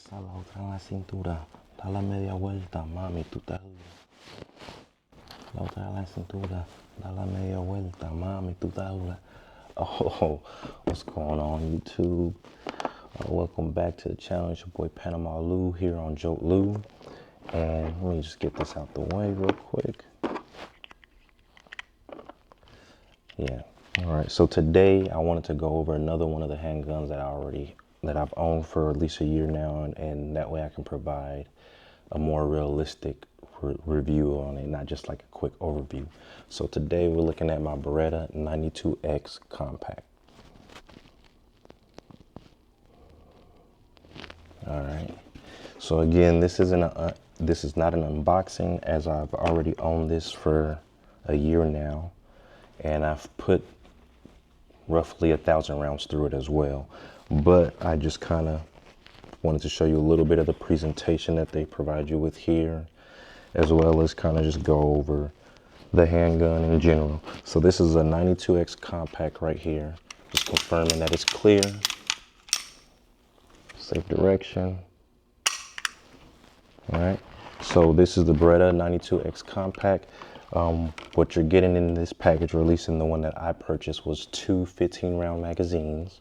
Esa la otra en la cintura. Da la media vuelta, mami, tú estás dura. La otra en la cintura. Da la media vuelta, mami, tú estás dura. Oh, what's going on, YouTube? Welcome back to the channel. It's your boy Panama Lou here on Joke Lou. And let me just get this out the way real quick. Yeah. All right. So today I wanted to go over another one of the handguns that I've owned for at least a year now, and that way I can provide a more realistic review on it, not just like a quick overview. So today we're looking at my Beretta 92X Compact. All right. So again, this is not an unboxing, as I've already owned this for a year now, and I've put roughly 1,000 rounds through it as well. But I just kind of wanted to show you a little bit of the presentation that they provide you with here, as well as kind of just go over the handgun in general. So this is a 92X Compact right here. Just confirming that it's clear. Safe direction. All right. So this is the Beretta 92X Compact. What you're getting in this package, or at least in the one that I purchased, was two 15-round magazines.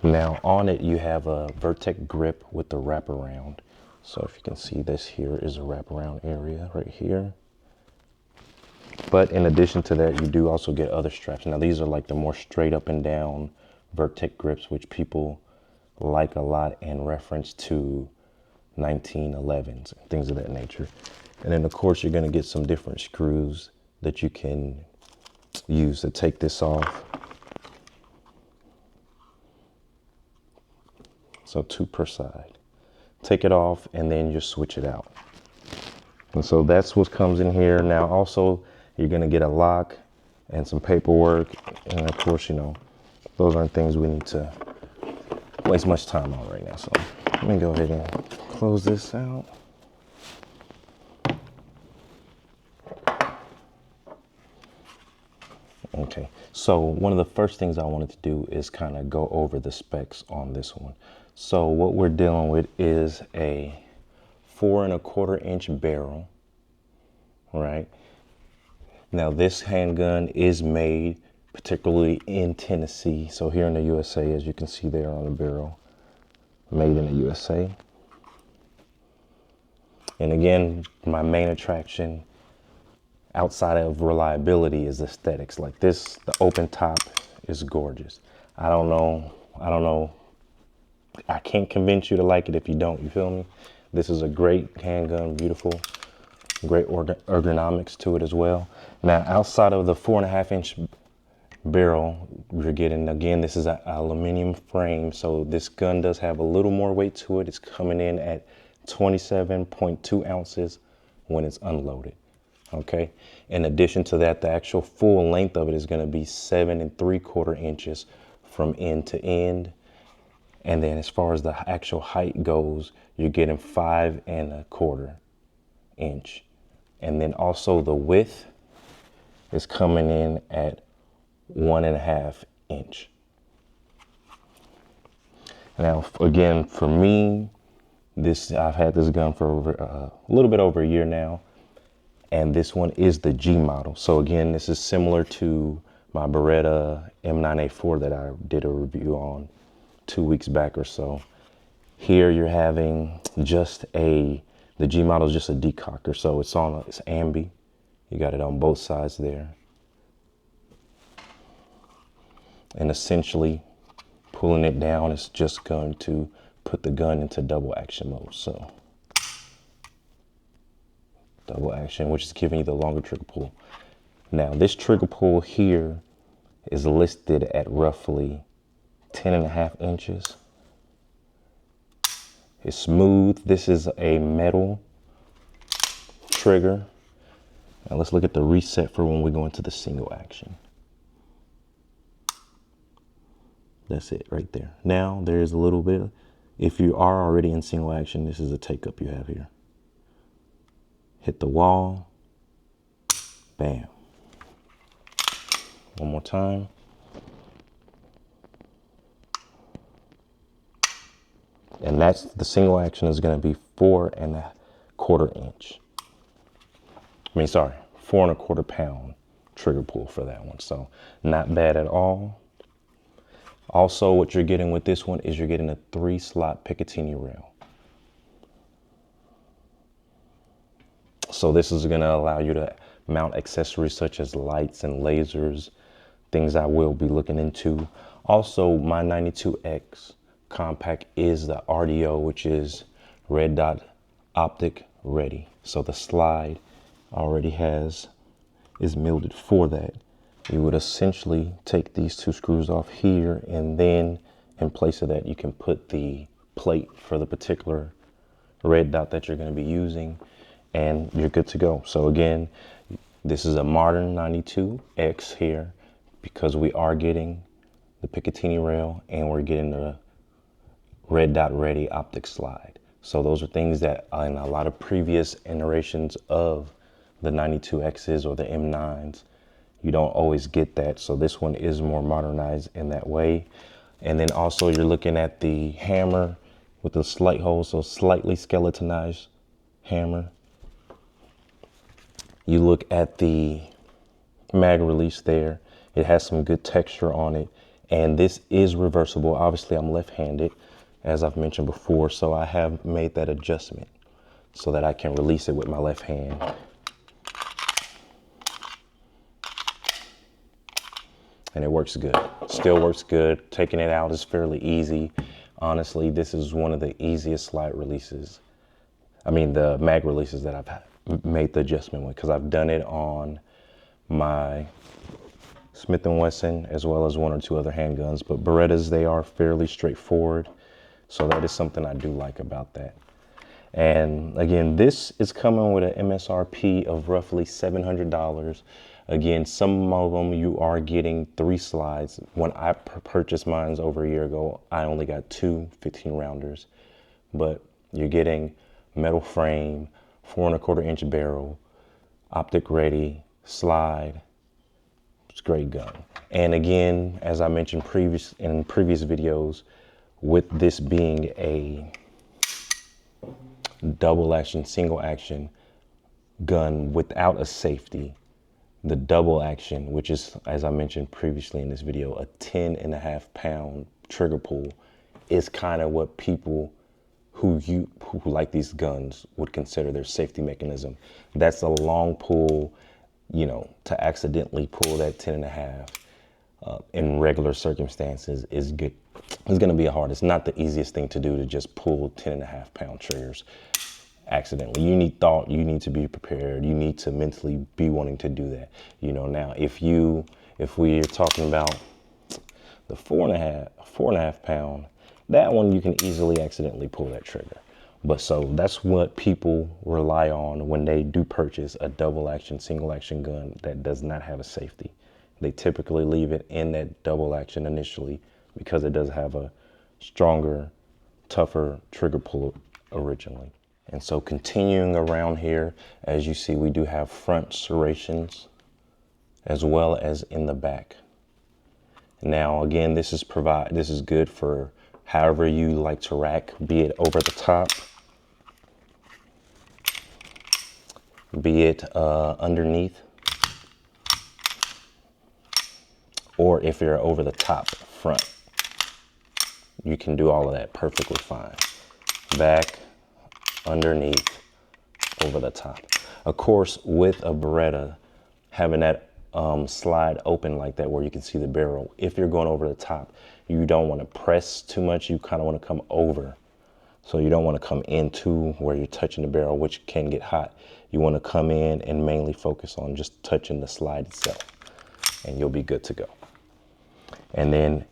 Now on it you have a Vertex grip with the wraparound. So if you can see, this here is a wraparound area right here. But in addition to that, you do also get other straps. Now these are like the more straight up and down Vertex grips, which people like a lot in reference to 1911s and things of that nature. And then of course you're going to get some different screws that you can use to take this off. So two per side. Take it off and then just switch it out. And so that's what comes in here. Now also you're going to get a lock and some paperwork, and of course, you know, those aren't things we need to waste much time on right now. So let me go ahead and close this out. Okay, so one of the first things I wanted to do is kind of go over the specs on this one. So what we're dealing with is a 4¼ inch barrel, right? Now this handgun is made particularly in Tennessee. So here in the USA, as you can see there on the barrel, made in the USA. And again, my main attraction outside of reliability is aesthetics. Like this, the open top is gorgeous. I don't know. I can't convince you to like it if you don't, you feel me? This is a great handgun, beautiful, great ergonomics to it as well. Now, outside of the 4½-inch barrel you're getting, again, this is an aluminum frame, so this gun does have a little more weight to it. It's coming in at 27.2 ounces when it's unloaded. Okay. In addition to that, the actual full length of it is going to be 7¾ inches from end to end. And then as far as the actual height goes, you're getting 5¼ inch. And then also the width is coming in at 1½ inch. Now, again, for me, I've had this gun for over, a little bit over a year now. And this one is the G model. So again, this is similar to my Beretta M9A4 that I did a review on 2 weeks back or so. Here you're having just the G model is just a decocker. So it's ambi. You got it on both sides there. And essentially pulling it down is just going to put the gun into double action mode. So double action, which is giving you the longer trigger pull. Now this trigger pull here is listed at roughly 10½ inches. It's smooth. This is a metal trigger. Now let's look at the reset for when we go into the single action. That's it right there. Now there's a little bit, if you are already in single action, this is a take up you have here. Hit the wall, bam. One more time. And that's the single action is going to be 4.25 inch. I mean, sorry, 4.25 pound trigger pull for that one. So not bad at all. Also, what you're getting with this one is you're getting a 3-slot Picatinny rail. So this is going to allow you to mount accessories such as lights and lasers, things I will be looking into. Also, my 92X compact is the RDO, which is red dot optic ready. So the slide already is milded for that. You would essentially take these 2 screws off here, and then in place of that, you can put the plate for the particular red dot that you're going to be using, and you're good to go. So again, this is a modern 92X here because we are getting the Picatinny rail and we're getting the red dot ready optic slide. So those are things that in a lot of previous iterations of the 92Xs or the M9s, you don't always get that. So this one is more modernized in that way. And then also you're looking at the hammer with the slight hole, so slightly skeletonized hammer. You look at the mag release there. It has some good texture on it. And this is reversible. Obviously I'm left-handed, as I've mentioned before, so I have made that adjustment so that I can release it with my left hand. And it works good. Still works good. Taking it out is fairly easy. Honestly, this is one of the easiest slide releases. I mean, the mag releases that I've made the adjustment with, because I've done it on my Smith & Wesson as well as 1 or 2 other handguns. But Berettas, they are fairly straightforward. So that is something I do like about that. And again, this is coming with an MSRP of roughly $700. Again, some of them you are getting 3 slides. When I purchased mine over a year ago, I only got 2 15 rounders, but you're getting metal frame, 4.25 inch barrel, optic ready, slide. It's a great gun. And again, as I mentioned in previous videos, with this being a double action, single action gun without a safety, the double action, which is, as I mentioned previously in this video, a 10.5 pound trigger pull, is kind of what people who like these guns would consider their safety mechanism. That's a long pull, you know, to accidentally pull that 10.5 in regular circumstances is good. It's going to be hard. It's not the easiest thing to do to just pull 10.5 pound triggers accidentally. You need thought, you need to be prepared, you need to mentally be wanting to do that. You know, now if we're talking about the 4.5 pound, that one you can easily accidentally pull that trigger. But so that's what people rely on when they do purchase a double action, single action gun that does not have a safety. They typically leave it in that double action initially because it does have a stronger, tougher trigger pull originally. And so continuing around here, as you see, we do have front serrations as well as in the back. Now, again, this is good for however you like to rack, be it over the top, be it underneath, or if you're over the top front. You can do all of that perfectly fine. Back, underneath, over the top. Of course, with a Beretta, having that slide open like that where you can see the barrel, if you're going over the top, you don't want to press too much. You kind of want to come over. So you don't want to come into where you're touching the barrel, which can get hot. You want to come in and mainly focus on just touching the slide itself, and you'll be good to go. And then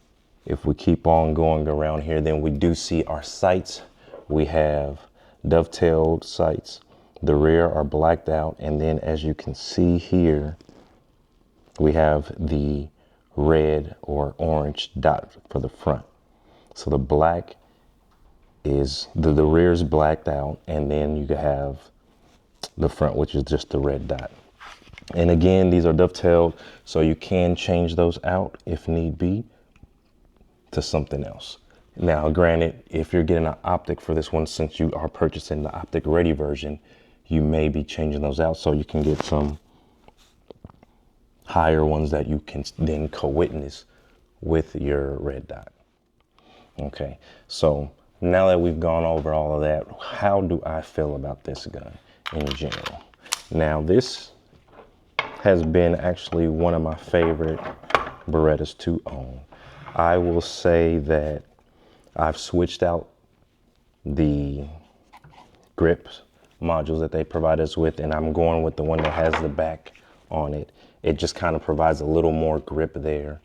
if we keep on going around here, then we do see our sights. We have dovetailed sights. The rear are blacked out, and then as you can see here, we have the red or orange dot for the front. So the black is the rear is blacked out, and then you have the front, which is just the red dot. And again, these are dovetailed, so you can change those out if need be to something else. Now, granted, if you're getting an optic for this one, since you are purchasing the optic ready version, you may be changing those out so you can get some higher ones that you can then co-witness with your red dot. Okay, so now that we've gone over all of that, how do I feel about this gun in general? Now, this has been actually one of my favorite Berettas to own. I will say that I've switched out the grips modules that they provide us with, and I'm going with the one that has the back on it. It just kind of provides a little more grip there.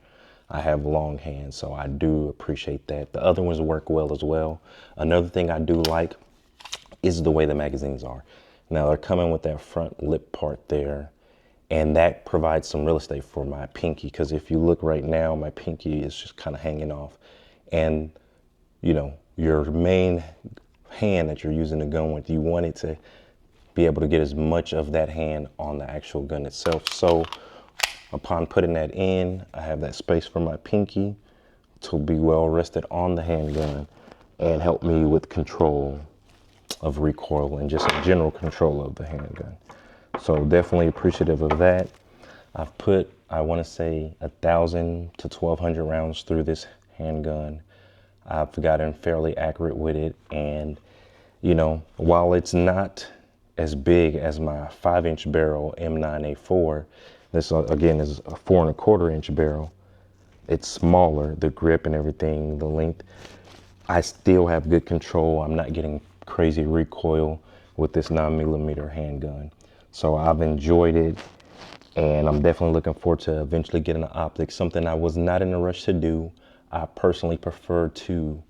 I have long hands, so I do appreciate that. The other ones work well as well. Another thing I do like is the way the magazines are. Now, they're coming with that front lip part there, and that provides some real estate for my pinky, because if you look right now, my pinky is just kind of hanging off. And, you know, your main hand that you're using the gun with, you want it to be able to get as much of that hand on the actual gun itself. So upon putting that in, I have that space for my pinky to be well rested on the handgun and help me with control of recoil and just general control of the handgun. So definitely appreciative of that. I've put, I want to say, 1,000 to 1,200 rounds through this handgun. I've gotten fairly accurate with it, and you know, while it's not as big as my 5-inch barrel M9A4, this again is a 4¼ inch barrel. It's smaller, the grip and everything, the length. I still have good control. I'm not getting crazy recoil with this 9mm handgun. So I've enjoyed it, and I'm definitely looking forward to eventually getting an optic, something I was not in a rush to do. I personally prefer to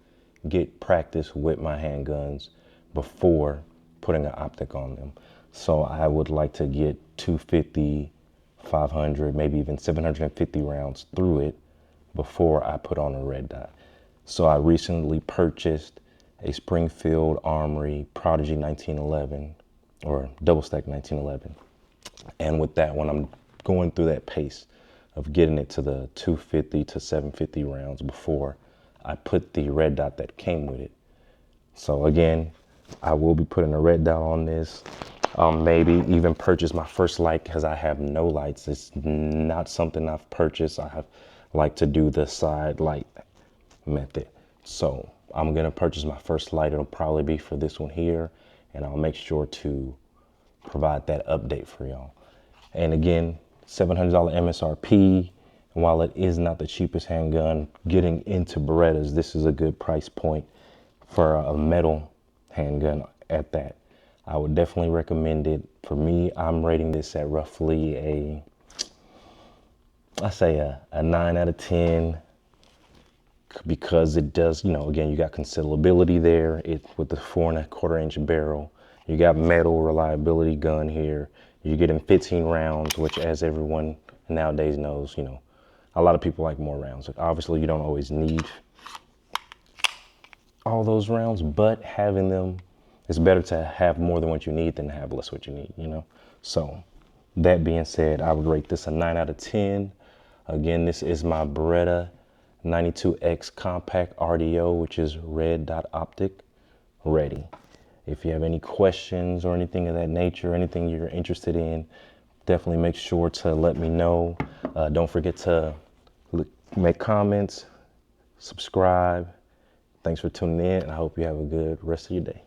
get practice with my handguns before putting an optic on them. So I would like to get 250, 500, maybe even 750 rounds through it before I put on a red dot. So I recently purchased a Springfield Armory Prodigy 1911, or double stack 1911. And with that one, I'm going through that pace of getting it to the 250 to 750 rounds before I put the red dot that came with it. So again, I will be putting a red dot on this. Maybe even purchase my first light, because I have no lights. It's not something I've purchased. I have like to do the side light method. So I'm gonna purchase my first light. It'll probably be for this one here, and I'll make sure to provide that update for y'all. And again, $700 MSRP. And while it is not the cheapest handgun, getting into Berettas, this is a good price point for a metal handgun at that. I would definitely recommend it. For me, I'm rating this at roughly I say a 9 out of 10, because it does, you know, again, you got concealability there. It with the 4¼ inch barrel. You got metal reliability gun here. You're getting 15 rounds, which, as everyone nowadays knows, you know, a lot of people like more rounds. Obviously, you don't always need all those rounds, but having them, it's better to have more than what you need than to have less what you need, you know? So that being said, I would rate this a 9 out of 10. Again, this is my Beretta 92X Compact RDO, which is red dot optic ready. If you have any questions or anything of that nature, anything you're interested in, definitely make sure to let me know. Don't forget to make comments, subscribe. Thanks for tuning in, and I hope you have a good rest of your day.